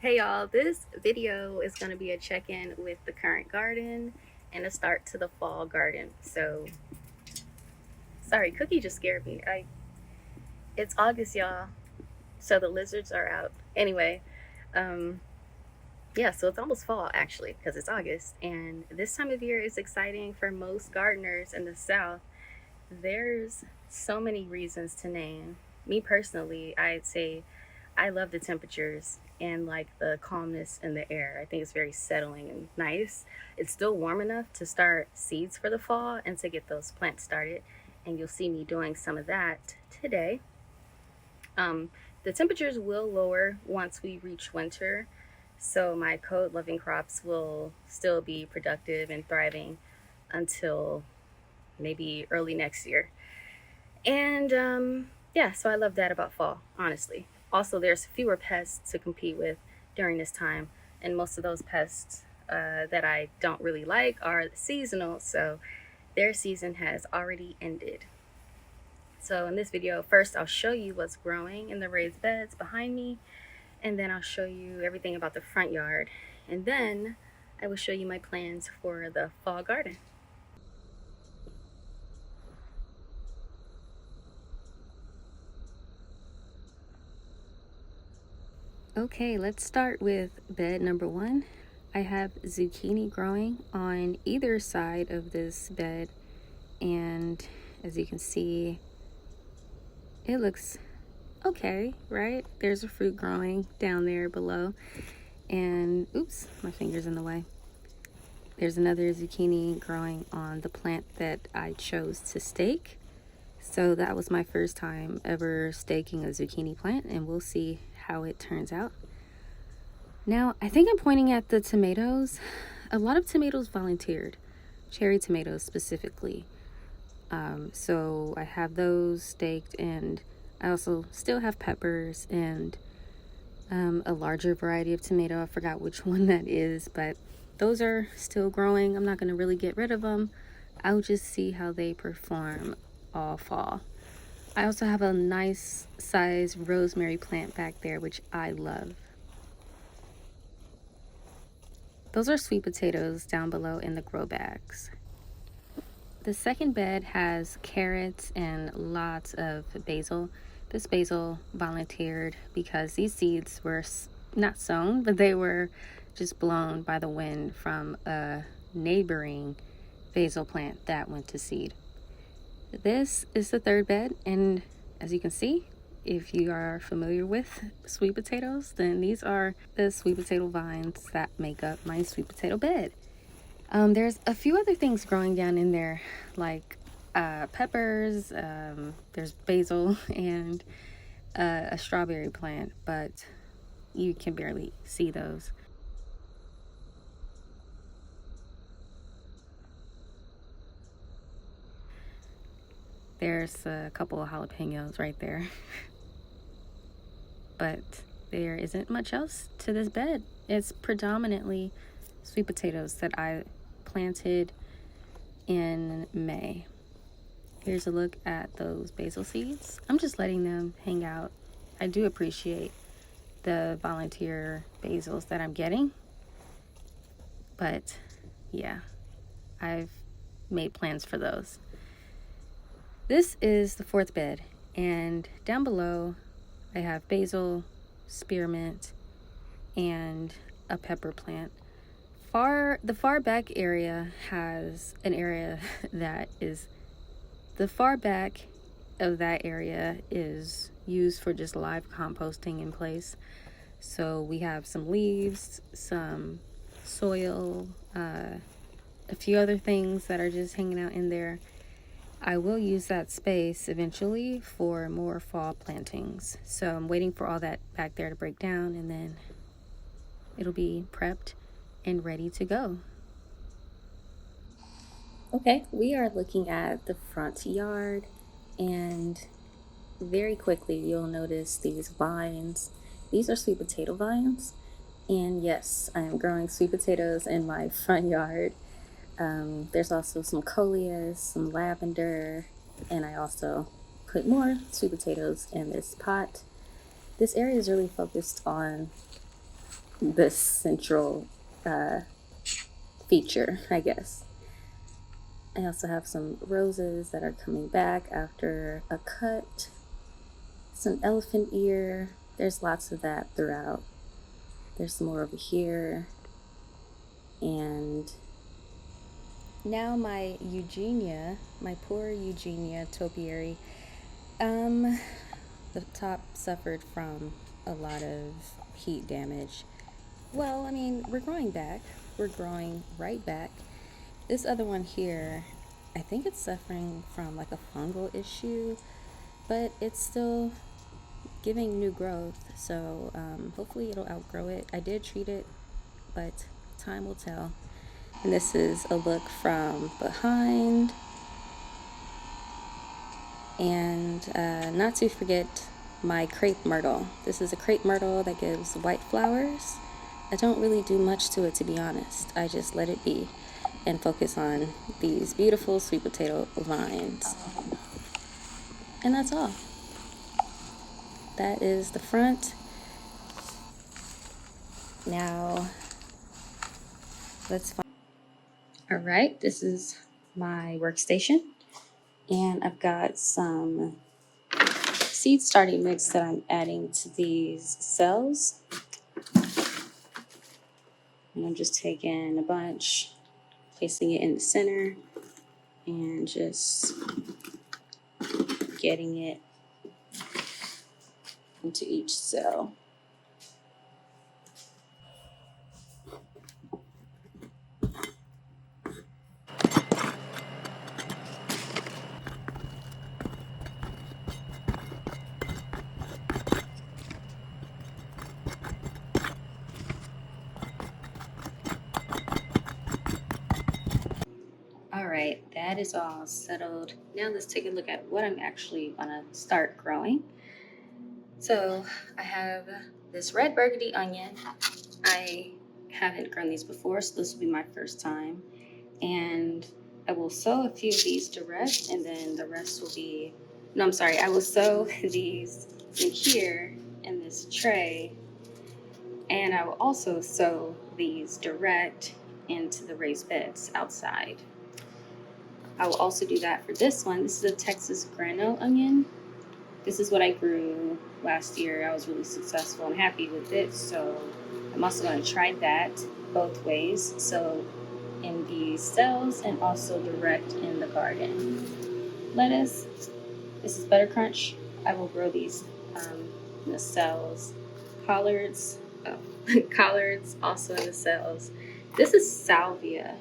Hey y'all, this video is going to be a check-in with the current garden and a start to the fall garden. So, sorry, Cookie just scared me. It's August, y'all, so the lizards are out. Anyway, um, yeah, so it's almost fall actually because it's August, and this time of year is exciting for most gardeners in the South. There's so many reasons to name. Me personally, I'd say I love the temperatures and like the calmness in the air. I think it's very settling and nice. It's still warm enough to start seeds for the fall and to get those plants started. And you'll see me doing some of that today. The temperatures will lower once we reach winter. So my code loving crops will still be productive and thriving until maybe early next year. And yeah, so I love that about fall, honestly. Also, there's fewer pests to compete with during this time, and most of those pests that I don't really like are seasonal, so their season has already ended. So in this video, first I'll show you what's growing in the raised beds behind me, and then I'll show you everything about the front yard, and then I will show you my plans for the fall garden. Okay, let's start with bed number one. I have zucchini growing on either side of this bed, and as you can see, it looks okay, right? There's a fruit growing down there below, and oops, my finger's in the way. There's another zucchini growing on the plant that I chose to stake. So that was my first time ever staking a zucchini plant, and we'll see how it turns out. Now, I think I'm pointing at the tomatoes. A lot of tomatoes volunteered, cherry tomatoes specifically. So I have those staked, and I also still have peppers and a larger variety of tomato. I forgot which one that is, but those are still growing. I'm not going to really get rid of them. I'll just see how they perform all fall. I also have a nice size rosemary plant back there, which I love. Those are sweet potatoes down below in the grow bags. The second bed has carrots and lots of basil. This basil volunteered because these seeds were not sown, but they were just blown by the wind from a neighboring basil plant that went to seed. This is the third bed, and as you can see, if you are familiar with sweet potatoes, then these are the sweet potato vines that make up my sweet potato bed. There's a few other things growing down in there, like peppers, there's basil, and a strawberry plant, but you can barely see those. There's a couple of jalapenos right there. But there isn't much else to this bed. It's predominantly sweet potatoes that I planted in May. Here's a look at those basil seeds. I'm just letting them hang out. I do appreciate the volunteer basils that I'm getting, but yeah, I've made plans for those. This is the fourth bed, and down below I have basil, spearmint, and a pepper plant. The far back area has an area that is, the far back of that area is used for just live composting in place. So we have some leaves, some soil, a few other things that are just hanging out in there. I will use that space eventually for more fall plantings. So I'm waiting for all that back there to break down, and then it'll be prepped and ready to go. Okay, we are looking at the front yard, and very quickly you'll notice these vines. These are sweet potato vines, and yes, I am growing sweet potatoes in my front yard. There's also some coleus, some lavender, and I also put more sweet potatoes in this pot. This area is really focused on the central feature, I guess. I also have some roses that are coming back after a cut, some elephant ear. There's lots of that throughout. There's some more over here. And now my Eugenia, my poor Eugenia topiary, the top suffered from a lot of heat damage. Well, I mean, we're growing back. We're growing right back. This other one here, I think it's suffering from like a fungal issue, but it's still giving new growth. So hopefully it'll outgrow it. I did treat it, but time will tell. And this is a look from behind. And not to forget my crepe myrtle. This is a crepe myrtle that gives white flowers. I don't really do much to it, to be honest. I just let it be and focus on these beautiful sweet potato vines. And that's all. That is the front. Now, let's find. All right, this is my workstation. And I've got some seed starting mix that I'm adding to these cells. And I'm just taking a bunch, placing it in the center, and just getting it into each cell. All right, that is all settled. Now let's take a look at what I'm actually gonna start growing. So I have this red burgundy onion. I haven't grown these before, so this will be my first time. And I will sow a few of these direct, and then the rest will be, no, I'm sorry, I will sow these in here in this tray, and I will also sow these direct into the raised beds outside. I will also do that for this one. This is a Texas grano onion. This is what I grew last year. I was really successful and happy with it, so I'm also going to try that both ways. So in these cells and also direct in the garden. Lettuce, this is Butter Crunch. I will grow these in the cells. Collards, collards also in the cells. This is salvia.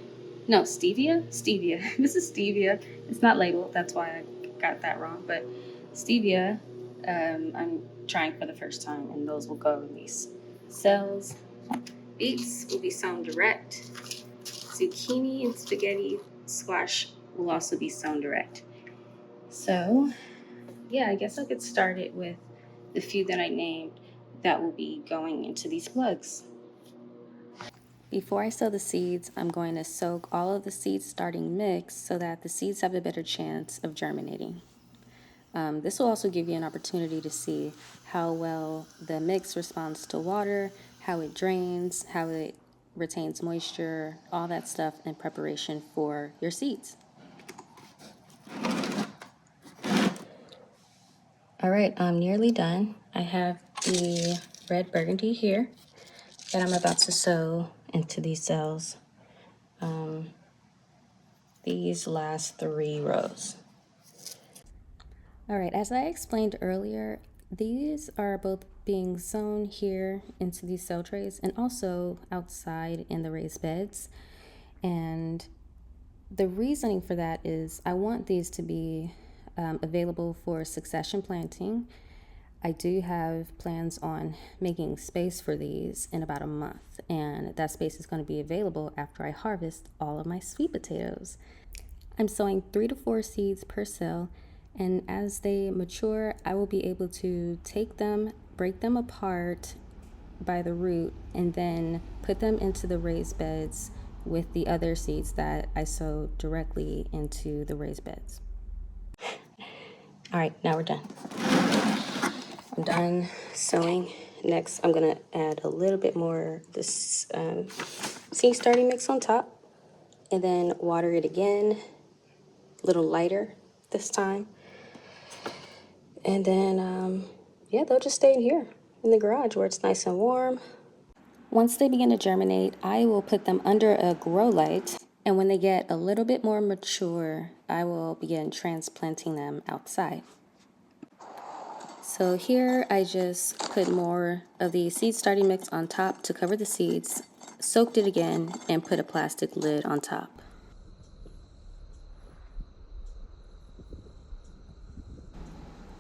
No, stevia? Stevia. This is stevia. It's not labeled, that's why I got that wrong. But stevia, I'm trying for the first time, and those will go in these cells. Beets will be sown direct. Zucchini and spaghetti squash will also be sown direct. So, yeah, I guess I'll get started with the few that I named that will be going into these plugs. Before I sow the seeds, I'm going to soak all of the seed starting mix so that the seeds have a better chance of germinating. This will also give you an opportunity to see how well the mix responds to water, how it drains, how it retains moisture, all that stuff in preparation for your seeds. All right, I'm nearly done. I have the red burgundy here that I'm about to sow into these cells. These last 3 rows. All right, as I explained earlier, these are both being sown here into these cell trays and also outside in the raised beds. And the reasoning for that is I want these to be available for succession planting. I do have plans on making space for these in about a month, and that space is going to be available after I harvest all of my sweet potatoes. I'm sowing 3 to 4 seeds per cell, and as they mature, I will be able to take them, break them apart by the root, and then put them into the raised beds with the other seeds that I sow directly into the raised beds. All right, now we're done. I'm done sowing next I'm gonna add a little bit more this seed starting mix on top, and then water it again, a little lighter this time. And then, yeah, they'll just stay in here in the garage where it's nice and warm. Once they begin to germinate, I will put them under a grow light. And when they get a little bit more mature, I will begin transplanting them outside. So here I just put more of the seed starting mix on top to cover the seeds, soaked it again, and put a plastic lid on top.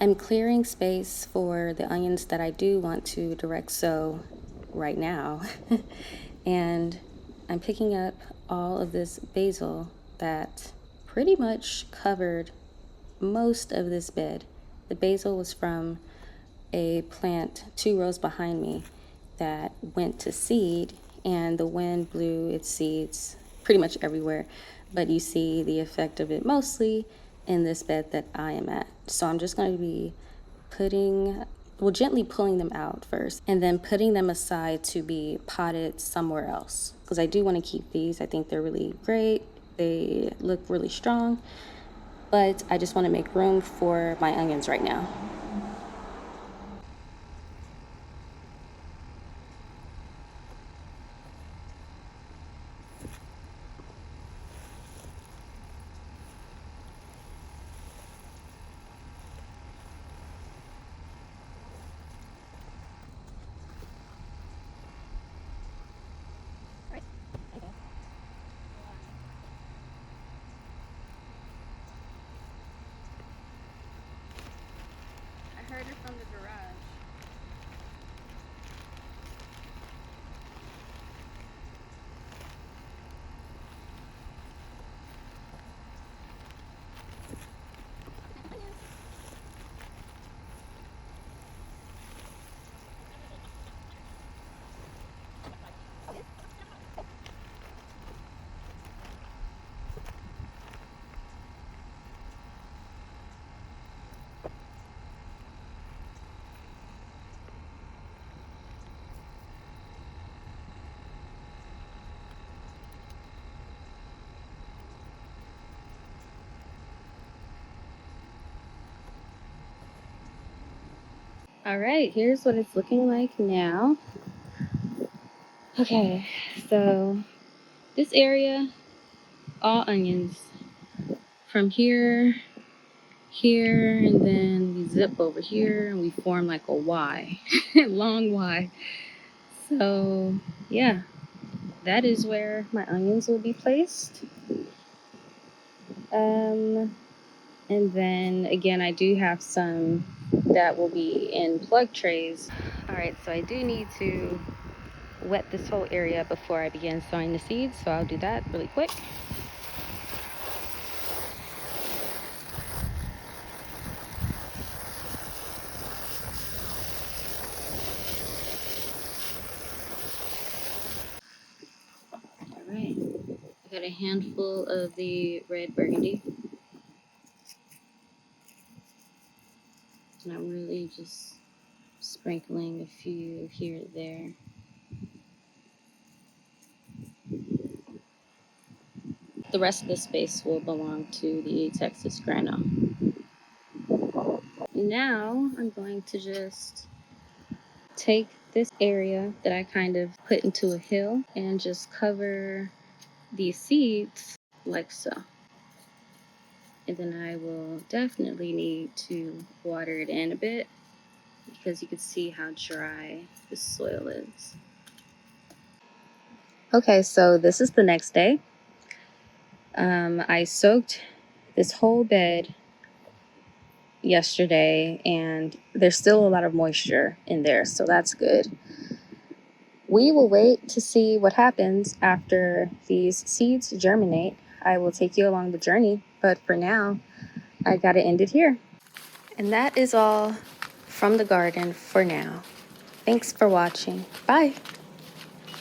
I'm clearing space for the onions that I do want to direct sow right now. And I'm picking up all of this basil that pretty much covered most of this bed. The basil was from a plant 2 rows behind me that went to seed, and the wind blew its seeds pretty much everywhere, but you see the effect of it mostly in this bed that I am at. So I'm just going to be gently pulling them out first, and then putting them aside to be potted somewhere else, because I do want to keep these. I think they're really great. They look really strong, but I just want to make room for my onions right now. I heard it from the garage. All right, here's what it's looking like now. Okay, so this area, all onions. From here, here, and then we zip over here and we form like a Y, long Y. So yeah, that is where my onions will be placed. And then again, I do have some that will be in plug trays. All right, so I do need to wet this whole area before I begin sowing the seeds, so I'll do that really quick. All right, I got a handful of the red burgundy, and I'm really just sprinkling a few here and there. The rest of the space will belong to the Texas Grano. Now I'm going to just take this area that I kind of put into a hill and just cover these seeds like so. And then I will definitely need to water it in a bit, because you can see how dry the soil is. Okay, so this is the next day. I soaked this whole bed yesterday, and there's still a lot of moisture in there, so that's good. We will wait to see what happens after these seeds germinate. I will take you along the journey, but for now, I gotta end it here. And that is all from the garden for now. Thanks for watching. Bye.